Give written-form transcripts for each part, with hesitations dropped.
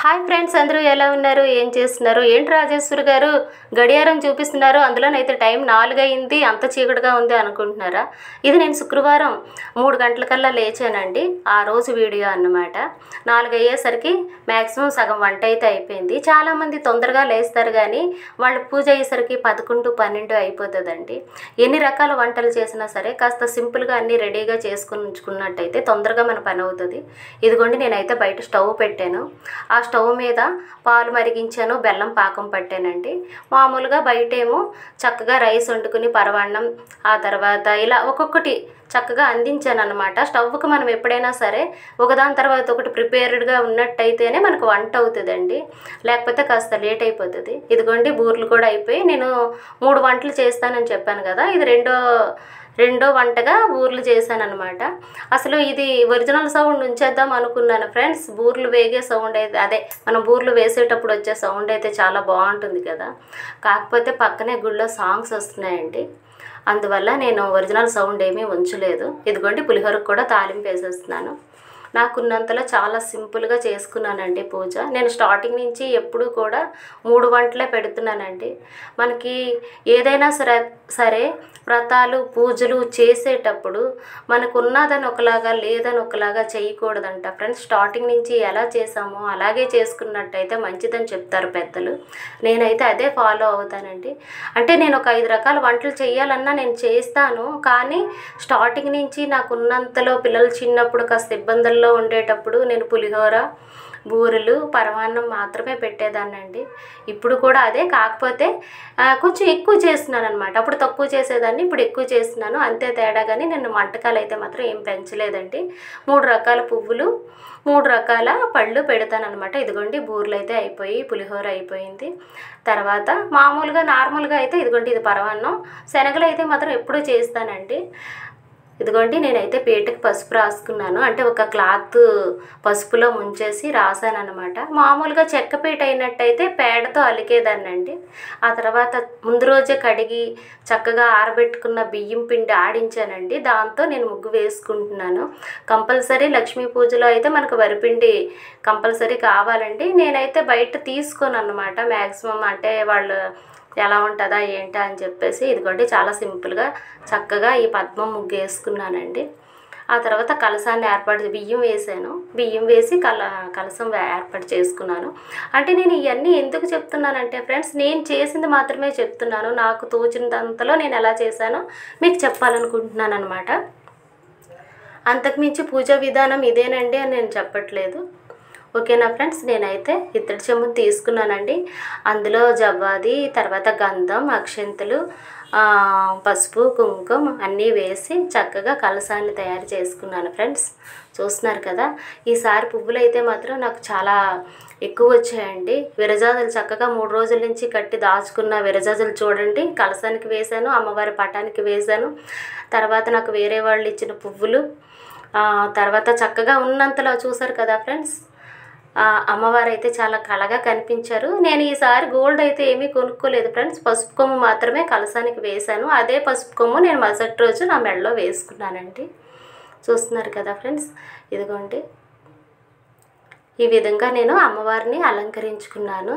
Hi friends, అందరూ ఎలా ఉన్నారు? ఏం చేస్తున్నారు? ఏంటి రాజేశ్వరి గారు గడియారం చూపిస్తున్నారు, అందులోనైతే టైం 4 అయింది, అంత చీకటిగా ఉంది అనుకుంటున్నారా? ఇది నేను శుక్రవారం 3 గంటలకల్లా లేచానండి. ఆ రోజు వీడియో అన్నమాట. 4 అయ్యేసరికి మ్యాక్సిమం సగం వంట అయితే అయిపోయింది. చాలామంది తొందరగా లేస్తారు కానీ వాళ్ళు పూజ అయ్యేసరికి 11, 12 అయిపోతుందండి. ఎన్ని రకాల వంటలు చేసినా సరే కాస్త సింపుల్గా అన్నీ రెడీగా చేసుకుని ఉంచుకున్నట్టయితే తొందరగా మన పని అవుతుంది. ఇదిగోండి, నేనైతే బయట స్టవ్ పెట్టాను. ఆ స్టవ్ మీద పాలు మరిగించాను, బెల్లం పాకం పట్టానండి. మామూలుగా బయటేమో చక్కగా రైస్ వండుకుని పరవాన్నం, ఆ తర్వాత ఇలా ఒక్కొక్కటి చక్కగా అందించాను అనమాట. స్టవ్కి మనం ఎప్పుడైనా సరే ఒకదాని తర్వాత ఒకటి ప్రిపేర్డ్గా ఉన్నట్టయితేనే మనకు వంట అవుతుందండి, లేకపోతే కాస్త లేట్ అయిపోతుంది. ఇదిగోండి, బూరెలు కూడా అయిపోయి నేను 3 వంటలు చేస్తానని చెప్పాను కదా, ఇది రెండో వంటగా బూరెలు చేశాను అనమాట. అసలు ఇది ఒరిజినల్ సౌండ్ ఉంచేద్దాం అనుకున్నాను ఫ్రెండ్స్. బూరెలు వేగే సౌండ్ అయితే అదే మనం బూరెలు వేసేటప్పుడు వచ్చే సౌండ్ అయితే చాలా బాగుంటుంది కదా. కాకపోతే పక్కనే గుళ్ళో సాంగ్స్ వస్తున్నాయండి, అందువల్ల నేను ఒరిజినల్ సౌండ్ ఏమీ ఉంచలేదు. ఇదిగోండి, పులిహోరకు కూడా తాలింపు వేసేస్తున్నాను. నాకున్నంతలో చాలా సింపుల్గా చేసుకున్నానండి పూజ. నేను స్టార్టింగ్ నుంచి ఎప్పుడూ కూడా 3 వంటలే పెడుతున్నానండి. మనకి ఏదైనా సరే వ్రతాలు పూజలు చేసేటప్పుడు మనకు ఉన్నదని ఒకలాగా లేదని ఒకలాగా చేయకూడదంట ఫ్రెండ్స్. స్టార్టింగ్ నుంచి ఎలా చేసామో అలాగే చేసుకున్నట్టయితే మంచిదని చెప్తారు పెద్దలు. నేనైతే అదే ఫాలో అవుతానండి. అంటే నేను ఒక 5 రకాల వంటలు చేయాలన్నా నేను చేస్తాను, కానీ స్టార్టింగ్ నుంచి నాకు ఉన్నంతలో పిల్లలు చిన్నప్పుడు కాస్త ఇబ్బందుల్లో ఉండేటప్పుడు నేను పులిహోర, బూరెలు, పరమాన్నం మాత్రమే పెట్టేదాన్నండి. ఇప్పుడు కూడా అదే, కాకపోతే కొంచెం ఎక్కువ చేస్తున్నాను అనమాట. అప్పుడు తక్కువ చేసేదాన్ని, ఇప్పుడు ఎక్కువ చేస్తున్నాను, అంతే తేడా. కానీ నేను వంటకాలు అయితే మాత్రం ఏం పెంచలేదండి. 3 రకాల పువ్వులు, 3 రకాల పళ్ళు పెడతానమాట. ఇదిగోండి, బూరెలు అయితే అయిపోయి, పులిహోర అయిపోయింది. తర్వాత మామూలుగా నార్మల్గా అయితే ఇదిగోండి, ఇది పరమాన్నం. శనగలు అయితే మాత్రం ఎప్పుడూ చేస్తానండి. ఇదిగోండి, నేనైతే పీటకి పసుపు రాసుకున్నాను, అంటే ఒక క్లాత్ పసుపులో ముంచేసి రాసాను అనమాట. మామూలుగా చెక్కపీట అయినట్టయితే పేడతో అలికేదాన్నండి. ఆ తర్వాత ముందు రోజే కడిగి చక్కగా ఆరబెట్టుకున్న బియ్యం పిండి ఆడించానండి, దాంతో నేను ముగ్గు వేసుకుంటున్నాను. కంపల్సరీ లక్ష్మీ పూజలో అయితే మనకు వరిపిండి కంపల్సరీ కావాలండి. నేనైతే బయట తీసుకోను అనమాట మ్యాక్సిమం, అంటే వాళ్ళు ఎలా ఉంటుందా ఏంటా అని చెప్పేసి. ఇదిగోండి, చాలా సింపుల్గా చక్కగా ఈ పద్మం ముగ్గు వేసుకున్నానండి. ఆ తర్వాత కలసాన్ని బియ్యం వేసాను, బియ్యం వేసి కలసం ఏర్పాటు చేసుకున్నాను. అంటే నేను ఇవన్నీ ఎందుకు చెప్తున్నానంటే ఫ్రెండ్స్, నేను చేసింది మాత్రమే చెప్తున్నాను. నాకు తోచినంతలో నేను ఎలా చేశానో మీకు చెప్పాలనుకుంటున్నాను అనమాట. అంతకుమించి పూజా విధానం ఇదేనండి అని నేను చెప్పట్లేదు. ఓకేనా ఫ్రెండ్స్, నేనైతే ఇత్తడి చెంబుని తీసుకున్నానండి. అందులో జవ్వాది, తర్వాత గంధం, అక్షంతలు, పసుపు, కుంకుమ అన్నీ వేసి చక్కగా కలసాన్ని తయారు చేసుకున్నాను ఫ్రెండ్స్. చూస్తున్నారు కదా, ఈసారి పువ్వులు అయితే మాత్రం నాకు చాలా ఎక్కువ వచ్చాయండి. విరజాజులు చక్కగా 3 రోజుల నుంచి కట్టి దాచుకున్న విరజాజులు చూడండి, కలసానికి వేశాను, అమ్మవారి పటానికి వేశాను. తర్వాత నాకు వేరే వాళ్ళు ఇచ్చిన పువ్వులు, తర్వాత చక్కగా ఉన్నంతలో చూసారు కదా ఫ్రెండ్స్, అమ్మవారు అయితే చాలా కళగా కనిపించారు. నేను ఈసారి గోల్డ్ అయితే ఏమీ కొనుక్కోలేదు ఫ్రెండ్స్, పసుపు కొమ్ము మాత్రమే కలసానికి వేశాను. అదే పసుపు కొమ్ము నేను మరుసటి రోజు నా మెడలో వేసుకున్నానండి. చూస్తున్నారు కదా ఫ్రెండ్స్, ఇదిగోండి, ఈ విధంగా నేను అమ్మవారిని అలంకరించుకున్నాను.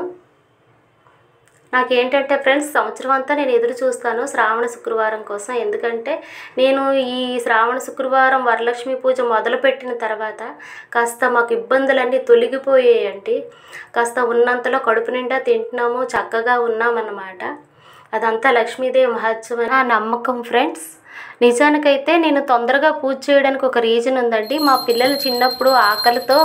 నాకేంటంటే ఫ్రెండ్స్, సంవత్సరం అంతా నేను ఎదురు చూస్తాను శ్రావణ శుక్రవారం కోసం. ఎందుకంటే నేను ఈ శ్రావణ శుక్రవారం వరలక్ష్మి పూజ మొదలుపెట్టిన తర్వాత కాస్త మాకు ఇబ్బందులన్నీ తొలగిపోయాయండి. కాస్త ఉన్నంతలో కడుపు నిండా తింటున్నాము, చక్కగా ఉన్నామన్నమాట. అదంతా లక్ష్మీదేవి మహత్యం నా నమ్మకం ఫ్రెండ్స్. నిజానికైతే నేను తొందరగా పూజ చేయడానికి ఒక రీజన్ ఉందండి. మా పిల్లలు చిన్నప్పుడు ఆకలితో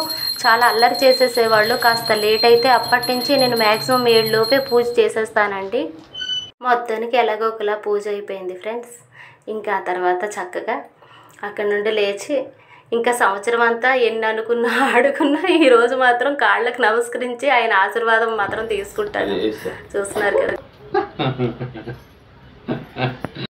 చాలా అల్లరి చేసేసేవాళ్ళు. కాస్త లేట్ అయితే అప్పటి నుంచి నేను మ్యాక్సిమం 7 లోపే పూజ చేసేస్తానండి. మొత్తానికి ఎలాగో ఒకలా పూజ అయిపోయింది ఫ్రెండ్స్. ఇంకా ఆ తర్వాత చక్కగా అక్కడి నుండి లేచి ఇంకా సంవత్సరం అంతా ఎన్ని అనుకున్నా ఆడుకున్నా ఈరోజు మాత్రం కాళ్ళకు నమస్కరించి ఆయన ఆశీర్వాదం మాత్రం తీసుకుంటాను. చూస్తున్నారు కదా.